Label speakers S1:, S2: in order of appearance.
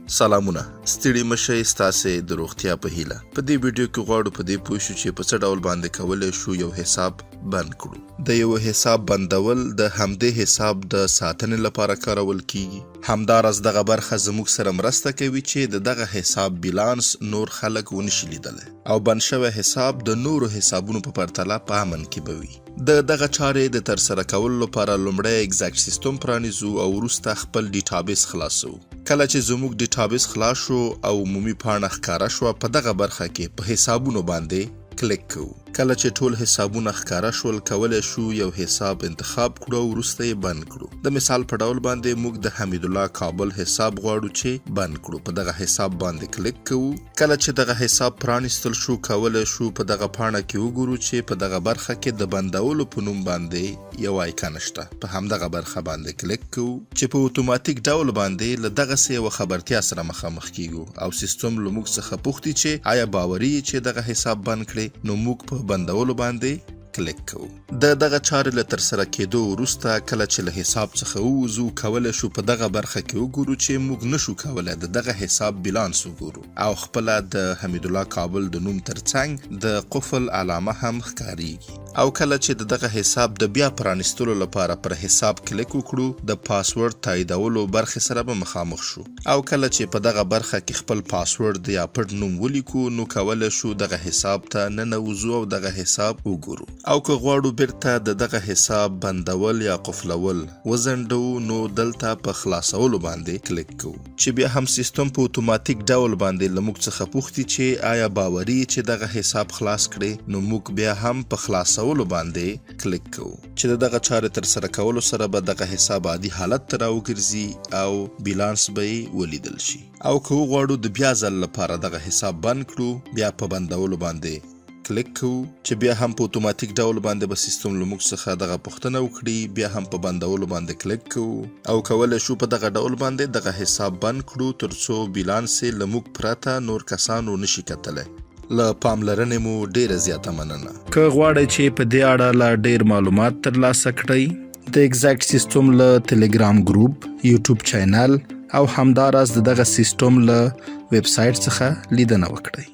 S1: سلامونه ستړي مشئ ستاسې د روغتیا په هیله. په دې ویډیو کې غواړو په دې پوه شو چې په څه ډول باندې کولی شو یو حساب بند کړو. د یو حساب بندول د همدې حساب د ساتنې لپاره کارول کیږي. همداراز دغه برخه زموږ سره مرسته کوي چې د دغه حساب بیلانس نور خلک ونشي لیدلی او بند شوی حساب د نورو حسابونو په پرتله په امن کې به وي. د دغه چارې د ترسره کولو لپاره لومړی ایگزیکټ سیستم پرانیزو او وروسته خپل ډیټابیس خلاصو. کله چې زموږ ډیټابیس خلاص شو او عمومي پاڼه ښکاره شوه، په دغه برخه کې په حسابونو باندې کلیک کوو. کله چې ټول حسابونه ښکاره شول، کولی شو یو حساب انتخاب کړو او وروسته یې بند کړو. د مثال په ډول باندې موږ د حمید الله کابل حساب غواړو چې بند کړو. په دغه حساب باندې کلیک کوو. کله چې دغه حساب پرانیستل شو، کولی شو په دغه پاڼه کې وګورو چې په دغه برخه کې د بندولو په نوم باندې یو آیکن شته. په همدغه برخه باندې کلیک کوو چې په اتوماتیک ډول باندې له دغسې یوه خبرتیا سره مخامخ کیږو او سیستم له موږ څخه پوښتي چې آیا باوري یې چې دغه حساب بند کړي. نو موږ په بندولو باندې کلیک کوو. د دغه چارې له ترسره کېدو وروسته کله چې له حساب څخه ووځو، کولی شو په دغه برخه کې وګورو چې موږ نشو کولی د دغه حساب بیلانس وګورو او خپله د حمید الله کابل د نوم ترڅنګ د قفل علامه هم ښکاریږي. او کله چې د دغه حساب د بیا پرانیستلو لپاره پر حساب کلیک وکړو، د پاسورډ تاییدولو برخې سره به مخامخ شو. او کله چې په دغه برخه کې خپل پاسورډ یا پټ نوم ولیکو، نو کولی شو دغه حساب ته ننوځو او دغه حساب وګورو. او که غواړو بیرته د دغه حساب بندول یا قفلول وځنډو، نو دلته په خلاصولو باندې کلیک کوو چې بیا هم سیستم په اتوماتیک ډول باندې له موږ څخه پوښتي چې آیا باوري چې دغه حساب خلاص کړي. نو موږ بیا هم په خلاصولو باندې کلیک کوو چې د دغه چارې ترسره کولو سره به دغه حساب عادي حالت ته راوګرځي او بیلانس به یې ولیدل شي. او که وغواړو د بیا ځل لپاره دغه حساب بند کړو، بیا په بندولو باندې کلیک کوو چې بیا هم په اتوماتیک ډول باندې به سیستم له موږ څخه دغه پوښتنه وکړي. بیا هم په بندولو باندې کلیک کوو او کولی شو په دغه ډول باندې دغه حساب بند کړو ترڅو بیلانس یې له موږ پرته نور کسانو نشي کتلی. له پاملرنې مو ډیره زیاته مننه. که غواړئ چې په دې اړه لا ډیر معلومات ترلاسه کړئ، د ایگزیکټ سیستم له ټلګرام ګروپ، یوټیوب چینل او همداراز د دغه سیستم له ویب سایټ څخه لیدنه وکړئ.